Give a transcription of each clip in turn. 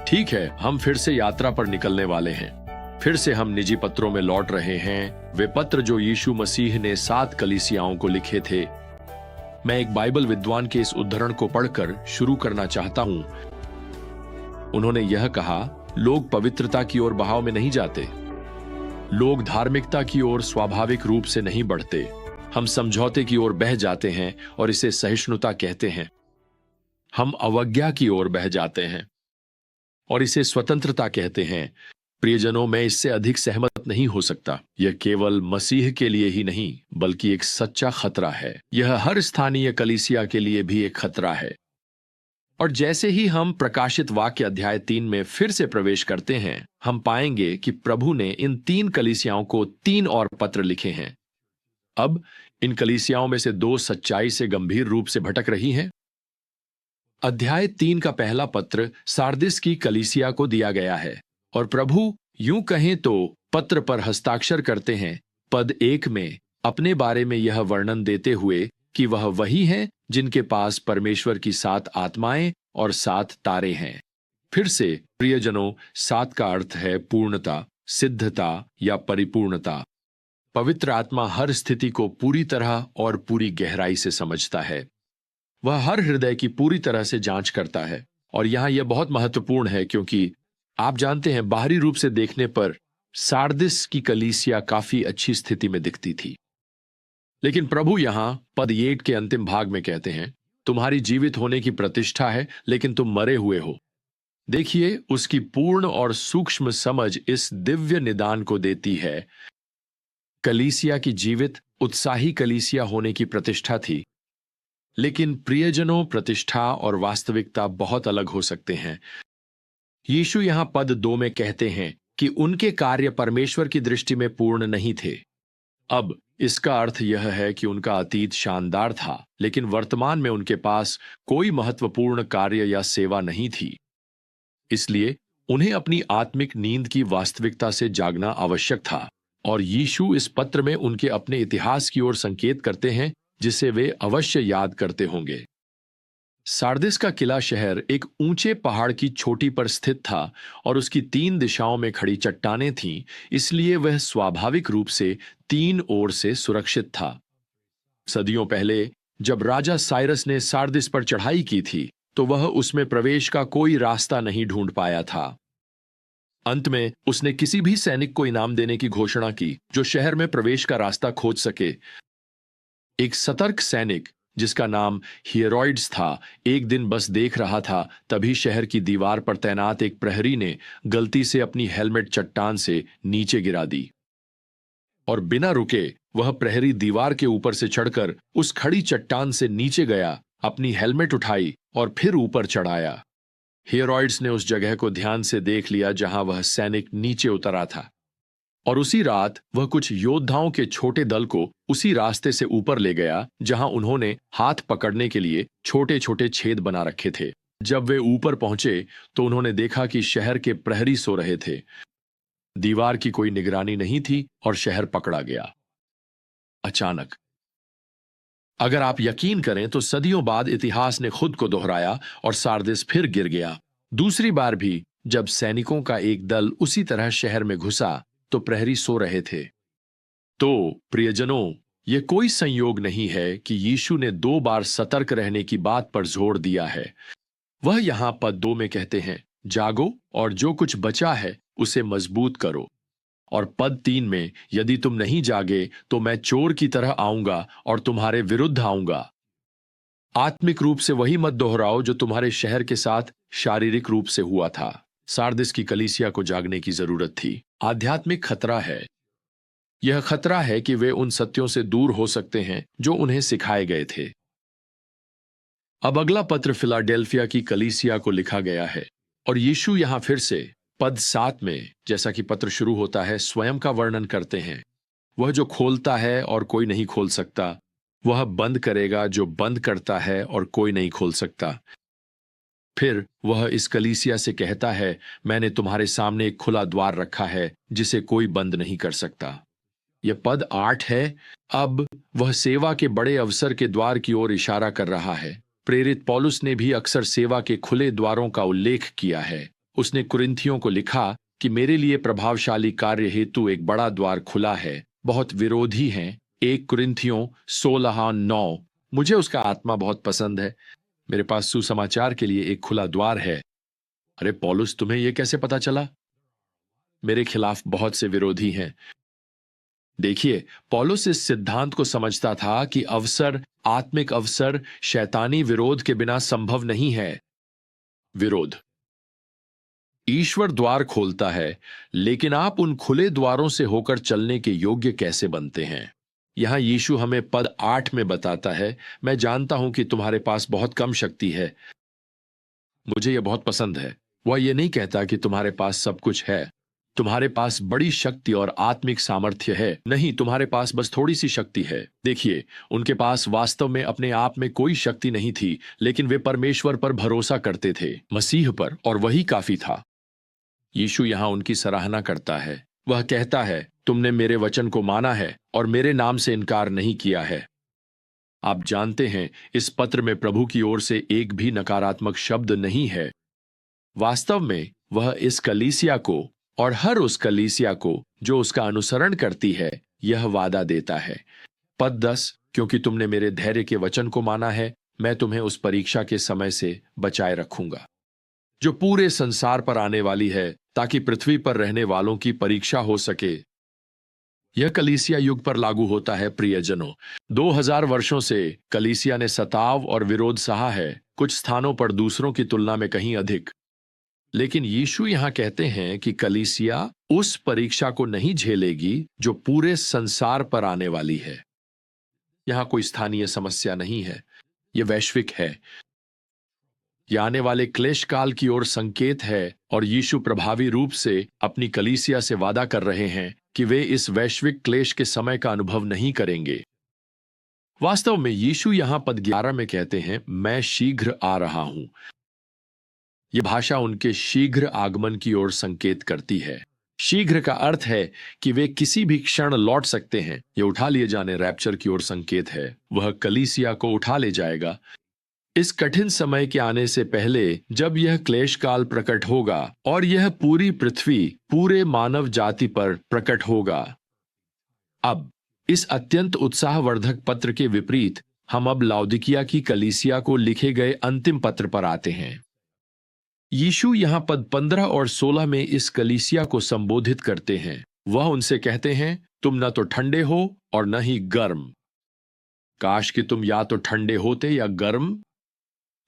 ठीक है, हम फिर से यात्रा पर निकलने वाले हैं। फिर से हम निजी पत्रों में लौट रहे हैं, वे पत्र जो यीशु मसीह ने 7 कलीसियाओं को लिखे थे। मैं एक बाइबल विद्वान के इस उद्धरण को पढ़कर शुरू करना चाहता हूं। उन्होंने यह कहा, लोग पवित्रता की ओर बहाव में नहीं जाते, लोग धार्मिकता की ओर स्वाभाविक रूप से नहीं बढ़ते। हम समझौते की ओर बह जाते हैं और इसे सहिष्णुता कहते हैं। हम अवज्ञा की ओर बह जाते हैं और इसे स्वतंत्रता कहते हैं। प्रियजनों, मैं इससे अधिक सहमत नहीं हो सकता। यह केवल मसीह के लिए ही नहीं बल्कि एक सच्चा खतरा है। यह हर स्थानीय कलीसिया के लिए भी एक खतरा है। और जैसे ही हम प्रकाशित वाक्य अध्याय 3 में फिर से प्रवेश करते हैं, हम पाएंगे कि प्रभु ने इन 3 कलीसियाओं को 3 और पत्र लिखे हैं। अब इन कलीसियाओं में से 2 सच्चाई से गंभीर रूप से भटक रही हैं। अध्याय 3 का पहला पत्र सार्दिस की कलीसिया को दिया गया है और प्रभु यूं कहें तो पत्र पर हस्ताक्षर करते हैं पद 1 में अपने बारे में यह वर्णन देते हुए कि वह वही हैं जिनके पास परमेश्वर की 7 आत्माएं और 7 तारे हैं। फिर से प्रियजनों, 7 का अर्थ है पूर्णता, सिद्धता या परिपूर्णता। पवित्र आत्मा हर स्थिति को पूरी तरह और पूरी गहराई से समझता है। वह हर हृदय की पूरी तरह से जांच करता है। और यहां यह बहुत महत्वपूर्ण है क्योंकि आप जानते हैं, बाहरी रूप से देखने पर सार्दिस की कलीसिया काफी अच्छी स्थिति में दिखती थी, लेकिन प्रभु यहां पद 8 के अंतिम भाग में कहते हैं, तुम्हारी जीवित होने की प्रतिष्ठा है लेकिन तुम मरे हुए हो। देखिए, उसकी पूर्ण और सूक्ष्म समझ इस दिव्य निदान को देती है। कलीसिया की जीवित उत्साही कलीसिया होने की प्रतिष्ठा थी, लेकिन प्रियजनों, प्रतिष्ठा और वास्तविकता बहुत अलग हो सकते हैं। यीशु यहां पद 2 में कहते हैं कि उनके कार्य परमेश्वर की दृष्टि में पूर्ण नहीं थे। अब इसका अर्थ यह है कि उनका अतीत शानदार था, लेकिन वर्तमान में उनके पास कोई महत्वपूर्ण कार्य या सेवा नहीं थी। इसलिए उन्हें अपनी आत्मिक नींद की वास्तविकता से जागना आवश्यक था। और यीशु इस पत्र में उनके अपने इतिहास की ओर संकेत करते हैं, जिसे वे अवश्य याद करते होंगे। सार्दिस का किला शहर एक ऊंचे पहाड़ की चोटी पर स्थित था और उसकी 3 दिशाओं में खड़ी चट्टानें थीं, इसलिए वह स्वाभाविक रूप से 3 ओर से सुरक्षित था। सदियों पहले जब राजा साइरस ने सार्दिस पर चढ़ाई की थी, तो वह उसमें प्रवेश का कोई रास्ता नहीं ढूंढ पाया था। अंत में उसने किसी भी सैनिक को इनाम देने की घोषणा की जो शहर में प्रवेश का रास्ता खोज सके। एक सतर्क सैनिक जिसका नाम हियरॉइड्स था, एक दिन बस देख रहा था, तभी शहर की दीवार पर तैनात एक प्रहरी ने गलती से अपनी हेलमेट चट्टान से नीचे गिरा दी और बिना रुके वह प्रहरी दीवार के ऊपर से चढ़कर उस खड़ी चट्टान से नीचे गया, अपनी हेलमेट उठाई और फिर ऊपर चढ़ाया। हियरॉइड्स ने उस जगह को ध्यान से देख लिया जहां वह सैनिक नीचे उतरा था, और उसी रात वह कुछ योद्धाओं के छोटे दल को उसी रास्ते से ऊपर ले गया जहां उन्होंने हाथ पकड़ने के लिए छोटे छोटे छेद बना रखे थे। जब वे ऊपर पहुंचे तो उन्होंने देखा कि शहर के प्रहरी सो रहे थे। दीवार की कोई निगरानी नहीं थी और शहर पकड़ा गया। अचानक, अगर आप यकीन करें तो सदियों बाद इतिहास ने खुद को दोहराया और सार्दिस फिर गिर गया। दूसरी बार भी जब सैनिकों का एक दल उसी तरह शहर में घुसा तो प्रहरी सो रहे थे। तो प्रियजनों, यह कोई संयोग नहीं है कि यीशु ने 2 बार सतर्क रहने की बात पर जोर दिया है। वह यहां पद 2 में कहते हैं, जागो और जो कुछ बचा है उसे मजबूत करो। और पद 3 में, यदि तुम नहीं जागे तो मैं चोर की तरह आऊंगा और तुम्हारे विरुद्ध आऊंगा। आत्मिक रूप से वही मत दोहराओ जो तुम्हारे शहर के साथ शारीरिक रूप से हुआ था। सार्दिस की कलीसिया को जागने की जरूरत थी। आध्यात्मिक खतरा है। यह खतरा है कि वे उन सत्यों से दूर हो सकते हैं जो उन्हें सिखाए गए थे। अब अगला पत्र फिलाडेल्फिया की कलीसिया को लिखा गया है और यीशु यहां फिर से पद 7 में, जैसा कि पत्र शुरू होता है, स्वयं का वर्णन करते हैं। वह जो खोलता है और कोई नहीं खोल सकता, वह बंद करेगा जो बंद करता है और कोई नहीं खोल सकता। फिर वह इस कलीसिया से कहता है, मैंने तुम्हारे सामने एक खुला द्वार रखा है जिसे कोई बंद नहीं कर सकता। यह पद 8 है। अब वह सेवा के बड़े अवसर के द्वार की ओर इशारा कर रहा है। प्रेरित पौलुस ने भी अक्सर सेवा के खुले द्वारों का उल्लेख किया है। उसने कुरिन्थियों को लिखा कि मेरे लिए प्रभावशाली कार्य हेतु एक बड़ा द्वार खुला है, बहुत विरोधी हैं। 1 कुरिन्थियों 16:9। मुझे उसका आत्मा बहुत पसंद है। मेरे पास सुसमाचार के लिए एक खुला द्वार है। अरे पौलुस, तुम्हें यह कैसे पता चला? मेरे खिलाफ बहुत से विरोधी हैं। देखिए, पौलुस इस सिद्धांत को समझता था कि आत्मिक अवसर शैतानी विरोध के बिना संभव नहीं है। विरोध ईश्वर द्वार खोलता है, लेकिन आप उन खुले द्वारों से होकर चलने के योग्य कैसे बनते हैं? यहां यीशु हमें पद 8 में बताता है, मैं जानता हूं कि तुम्हारे पास बहुत कम शक्ति है। मुझे यह बहुत पसंद है। वह यह नहीं कहता कि तुम्हारे पास सब कुछ है, तुम्हारे पास बड़ी शक्ति और आत्मिक सामर्थ्य है। नहीं, तुम्हारे पास बस थोड़ी सी शक्ति है। देखिए, उनके पास वास्तव में अपने आप में कोई शक्ति नहीं थी, लेकिन वे परमेश्वर पर भरोसा करते थे, मसीह पर, और वही काफी था। यीशु यहां उनकी सराहना करता है। वह कहता है, तुमने मेरे वचन को माना है और मेरे नाम से इनकार नहीं किया है। आप जानते हैं, इस पत्र में प्रभु की ओर से एक भी नकारात्मक शब्द नहीं है। वास्तव में वह इस कलीसिया को और हर उस कलीसिया को जो उसका अनुसरण करती है यह वादा देता है। पद 10, क्योंकि तुमने मेरे धैर्य के वचन को माना है, मैं तुम्हें उस परीक्षा के समय से बचाए रखूंगा जो पूरे संसार पर आने वाली है, ताकि पृथ्वी पर रहने वालों की परीक्षा हो सके। यह कलीसिया युग पर लागू होता है। प्रियजनों, 2000 वर्षों से कलीसिया ने सताव और विरोध सहा है, कुछ स्थानों पर दूसरों की तुलना में कहीं अधिक। लेकिन यीशु यहां कहते हैं कि कलीसिया उस परीक्षा को नहीं झेलेगी जो पूरे संसार पर आने वाली है। यहां कोई स्थानीय समस्या नहीं है, यह वैश्विक है। यह आने वाले क्लेश काल की ओर संकेत है, और यीशु प्रभावी रूप से अपनी कलीसिया से वादा कर रहे हैं कि वे इस वैश्विक क्लेश के समय का अनुभव नहीं करेंगे। वास्तव में यीशु यहां पद 11 में कहते हैं, मैं शीघ्र आ रहा हूं। यह भाषा उनके शीघ्र आगमन की ओर संकेत करती है। शीघ्र का अर्थ है कि वे किसी भी क्षण लौट सकते हैं। यह उठा लिए जाने, रैप्चर की ओर संकेत है। वह कलीसिया को उठा ले जाएगा। इस कठिन समय के आने से पहले, जब यह क्लेश काल प्रकट होगा और यह पूरी पृथ्वी, पूरे मानव जाति पर प्रकट होगा। अब इस अत्यंत उत्साहवर्धक पत्र के विपरीत हम अब लाउदिकिया की कलीसिया को लिखे गए अंतिम पत्र पर आते हैं। यीशु यहां पद 15 और 16 में इस कलीसिया को संबोधित करते हैं। वह उनसे कहते हैं, तुम न तो ठंडे हो और न ही गर्म। काश कि तुम या तो ठंडे होते या गर्म,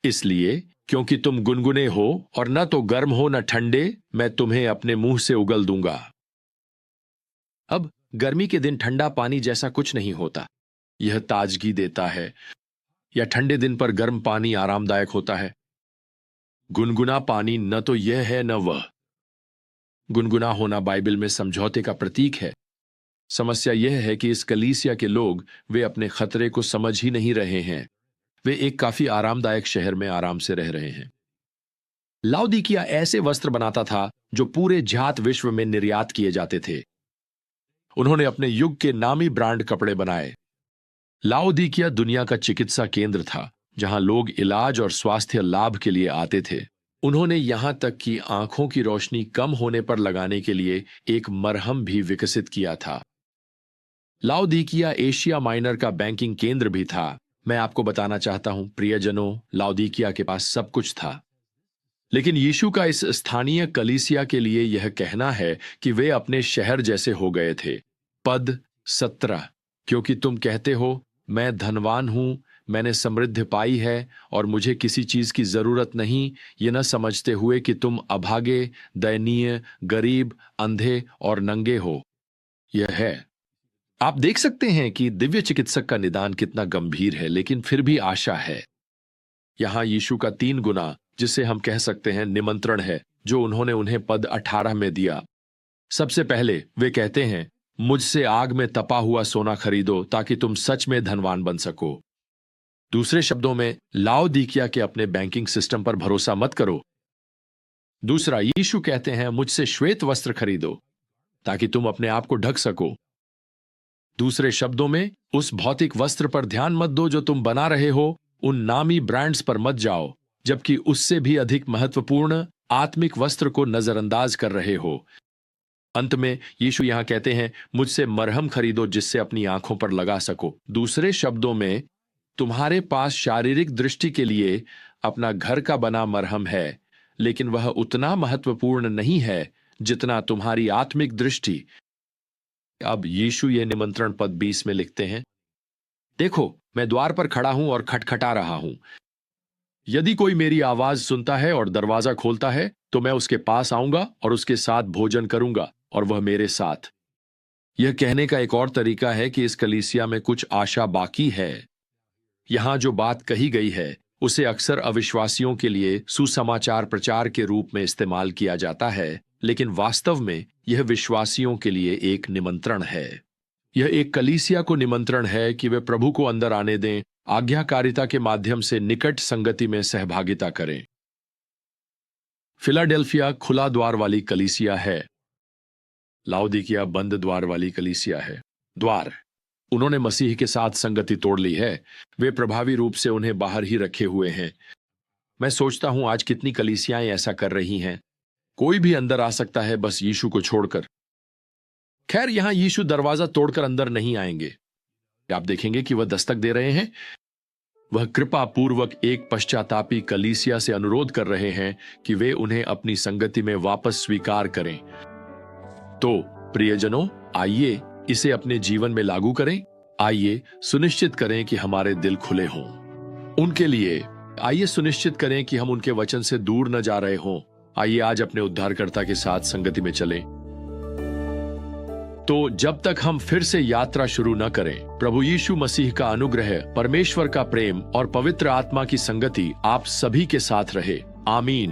इसलिए क्योंकि तुम गुनगुने हो और न तो गर्म हो न ठंडे, मैं तुम्हें अपने मुंह से उगल दूंगा। अब गर्मी के दिन ठंडा पानी जैसा कुछ नहीं होता, यह ताजगी देता है। या ठंडे दिन पर गर्म पानी आरामदायक होता है। गुनगुना पानी न तो यह है न वह। गुनगुना होना बाइबल में समझौते का प्रतीक है। समस्या यह है कि इस कलीसिया के लोग, वे अपने खतरे को समझ ही नहीं रहे हैं। वे एक काफी आरामदायक शहर में आराम से रह रहे हैं। लाउदिकिया ऐसे वस्त्र बनाता था जो पूरे जात विश्व में निर्यात किए जाते थे। उन्होंने अपने युग के नामी ब्रांड कपड़े बनाए। लाउदिकिया दुनिया का चिकित्सा केंद्र था, जहां लोग इलाज और स्वास्थ्य लाभ के लिए आते थे। उन्होंने यहां तक कि आंखों की रोशनी कम होने पर लगाने के लिए एक मरहम भी विकसित किया था। लाउदिकिया एशिया माइनर का बैंकिंग केंद्र भी था। मैं आपको बताना चाहता हूं प्रियजनों, लाउदिकिया के पास सब कुछ था। लेकिन यीशु का इस स्थानीय कलीसिया के लिए यह कहना है कि वे अपने शहर जैसे हो गए थे। पद 17, क्योंकि तुम कहते हो, मैं धनवान हूं, मैंने समृद्धि पाई है और मुझे किसी चीज की जरूरत नहीं, ये न समझते हुए कि तुम अभागे, दयनीय, गरीब, अंधे और नंगे हो। यह है। आप देख सकते हैं कि दिव्य चिकित्सक का निदान कितना गंभीर है, लेकिन फिर भी आशा है। यहां यीशु का 3 गुना, जिसे हम कह सकते हैं निमंत्रण है, जो उन्होंने उन्हें पद 18 में दिया। सबसे पहले वे कहते हैं, मुझसे आग में तपा हुआ सोना खरीदो ताकि तुम सच में धनवान बन सको। दूसरे शब्दों में, लाउदिकिया के अपने बैंकिंग सिस्टम पर भरोसा मत करो। दूसरा, यीशु कहते हैं, मुझसे श्वेत वस्त्र खरीदो ताकि तुम अपने आप को ढक सको। दूसरे शब्दों में, उस भौतिक वस्त्र पर ध्यान मत दो जो तुम बना रहे हो, उन नामी ब्रांड्स पर मत जाओ, जबकि उससे भी अधिक महत्वपूर्ण आत्मिक वस्त्र को नजरअंदाज कर रहे हो। अंत में यीशु यहां कहते हैं, मुझसे मरहम खरीदो जिससे अपनी आंखों पर लगा सको। दूसरे शब्दों में, तुम्हारे पास शारीरिक दृष्टि के लिए अपना घर का बना मरहम है, लेकिन वह उतना महत्वपूर्ण नहीं है जितना तुम्हारी आत्मिक दृष्टि। अब यीशु ये निमंत्रण पद 20 में लिखते हैं, देखो मैं द्वार पर खड़ा हूं और खटखटा रहा हूं। यदि कोई मेरी आवाज सुनता है और दरवाजा खोलता है तो मैं उसके पास आऊंगा और उसके साथ भोजन करूंगा और वह मेरे साथ। यह कहने का एक और तरीका है कि इस कलीसिया में कुछ आशा बाकी है। यहां जो बात कही गई है उसे अक्सर अविश्वासियों के लिए सुसमाचार प्रचार के रूप में इस्तेमाल किया जाता है, लेकिन वास्तव में यह विश्वासियों के लिए एक निमंत्रण है। यह एक कलीसिया को निमंत्रण है कि वे प्रभु को अंदर आने दें, आज्ञाकारिता के माध्यम से निकट संगति में सहभागिता करें। फिलाडेल्फिया खुला द्वार वाली कलीसिया है, लाउदिकिया बंद द्वार वाली कलीसिया है। द्वार, उन्होंने मसीह के साथ संगति तोड़ ली है, वे प्रभावी रूप से उन्हें बाहर ही रखे हुए हैं। मैं सोचता हूं आज कितनी कलीसियाएं ऐसा कर रही हैं। कोई भी अंदर आ सकता है बस यीशु को छोड़कर। खैर, यहां यीशु दरवाजा तोड़कर अंदर नहीं आएंगे। आप देखेंगे कि वह दस्तक दे रहे हैं। वह कृपा पूर्वक एक पश्चातापी कलीसिया से अनुरोध कर रहे हैं कि वे उन्हें अपनी संगति में वापस स्वीकार करें। तो प्रियजनों, आइए इसे अपने जीवन में लागू करें। आइए सुनिश्चित करें कि हमारे दिल खुले हों उनके लिए। आइए सुनिश्चित करें कि हम उनके वचन से दूर न जा रहे हों। आइए आज अपने उद्धारकर्ता के साथ संगति में चलें। तो जब तक हम फिर से यात्रा शुरू न करें, प्रभु यीशु मसीह का अनुग्रह, परमेश्वर का प्रेम और पवित्र आत्मा की संगति आप सभी के साथ रहे। आमीन।